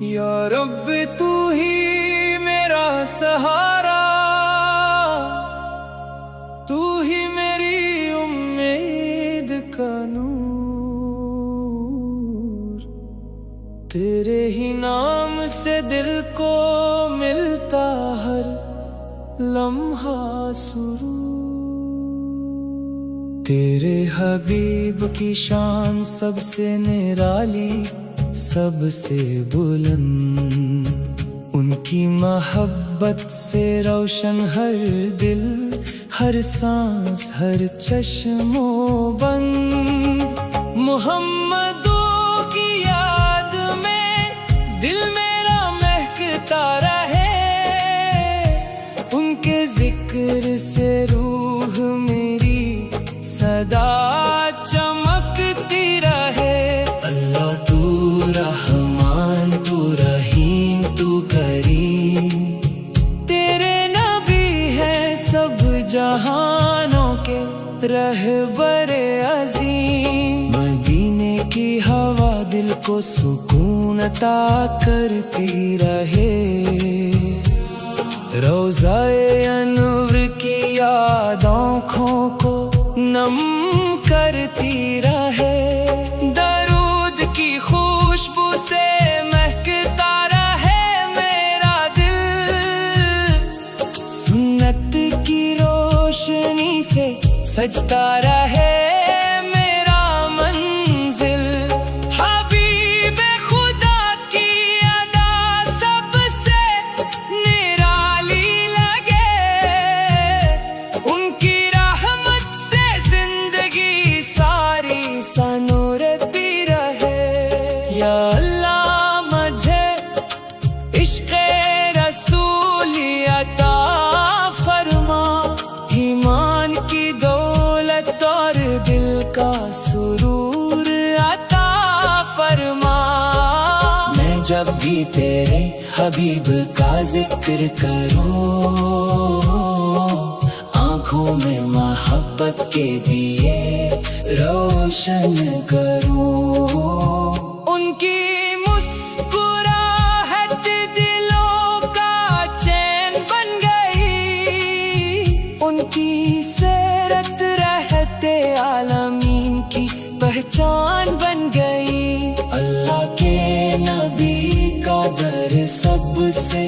یا رب تو ہی میرا سہارا، تو ہی میری امید کا نور، تیرے ہی نام سے دل کو ملتا ہر لمحہ سرور۔ تیرے حبیب کی شان سب سے نرالی، سب سے بلند، ان کی محبت سے روشن ہر دل، ہر سانس، ہر چشم و بند۔ محمدوں کی یاد میں دل میرا مہکتا رہے، ان کے ذکر سے روح میری سدا چمکتی رہے۔ اللہ تو رحمان، تو رحیم، تو کریم، تیرے نبی ہیں سب جہانوں کے رہبر عظیم۔ مدینے کی ہوا دل کو سکون عطا کرتی رہے، روضہ انور کی یاد آنکھوں کو نم کرتی رہے، درود کی خوشبو سے مہکتا رہے میرا دل، سنت کی روشنی سے سجتا رہے میرا منزل۔ حبیب خدا کی ادا سب سے نرالی لگے، ان کی رحمت سے زندگی ساری سنورتی رہے۔ یا اللہ مجھے عشق رسول عطا فرما، ایمان کی دولت اور دل کا سرور عطا فرما۔ میں جب بھی تیرے حبیب کا ذکر کروں، آنکھوں میں محبت کے دیے روشن کروں، ان کی مسکراہٹ دلوں کا چین بن گئی، ان کی سیرت رہتے عالمین کی پہچان بن گئی۔ اللہ کے نبی کا در سب سے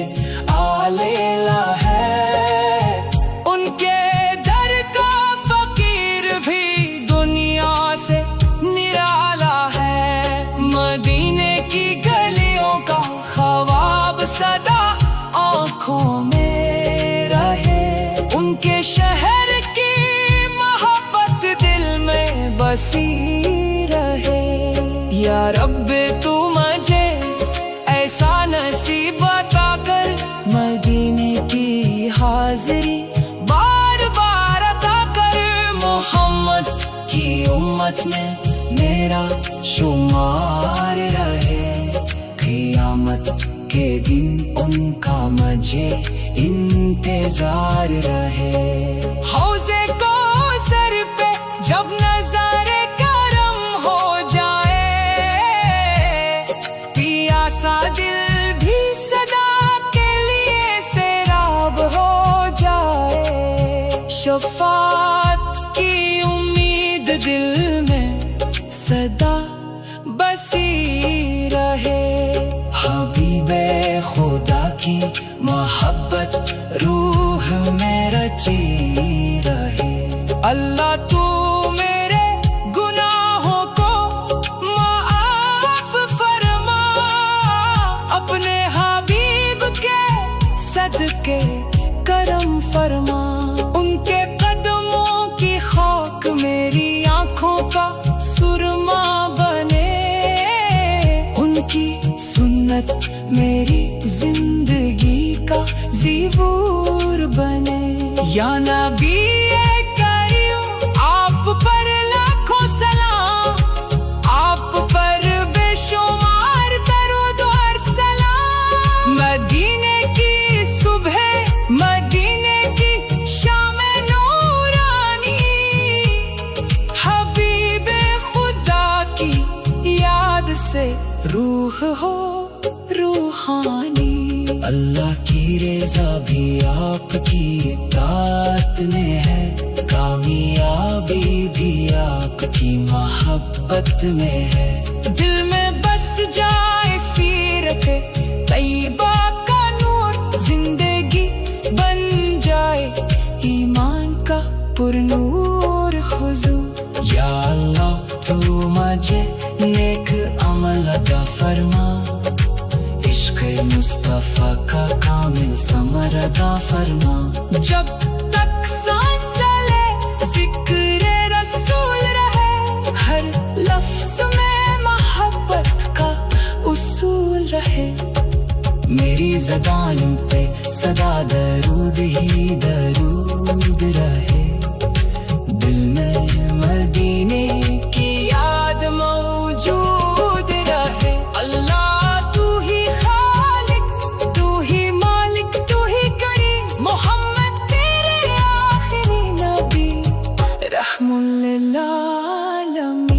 اعلیٰ ہے، ان کے در کا فقیر بھی دنیا سے نرالا ہے۔ مدینے کی گلیوں کا خواب سدا آنکھوں میں رہے، ان کے شہر کی محبت دل میں بسی رہے۔ یا رب تو مجھے ایسا نصیب عطا کر، مدینے کی حاضری بار بار عطا کر، محمد کی امت میں میرا شمار رہے، قیامت کے دن ان کا مجھے انتظار رہے۔ حوض کوثر پہ جب نظر کرم ہو جائے، پیاسا دل بھی صدا کے لیے سیراب ہو جائے، شفاعت کی امید دل میں صدا بسی رہے۔ حبیب خدا کی محبت روح میں رچی رہے۔ اللہ تو میرے گناہوں کو معاف فرما، اپنے حبیب کے صدقے کرم فرما، ان کے قدموں کی خاک میری آنکھوں کا سرما بنے، ان کی سنت میری زندگی کا زیور بنے۔ یا نبی کریم آپ پر لاکھوں سلام، آپ پر بے شمار درود اور سلام۔ مدینے کی صبح، مدینے کی شام نورانی، حبیب خدا کی یاد روح ہو روحانی۔ اللہ کی رضا بھی آپ کی اطاعت میں ہے، کامیابی بھی آپ کی محبت میں ہے۔ دل میں بس جائے سیرت طیبہ کا نور، زندگی بن جائے ایمان کا پرنور حضور۔ یا اللہ تو مجھے نیک عمل عطا فرما، عشق مصطفیٰ کا کامل ثمر عطا فرما۔ جب تک سانس چلے ذکر رسول رہے، ہر لفظ میں محبت کا اصول رہے۔ میری زبان پہ سدا درود ہی درود رہے، دل میں مدینے کی یاد موجود رہے۔ اللہ تو ہی خالق، تو ہی مالک، تو ہی کریم، محمد تیرے آخری نبی، رحم للعالمین۔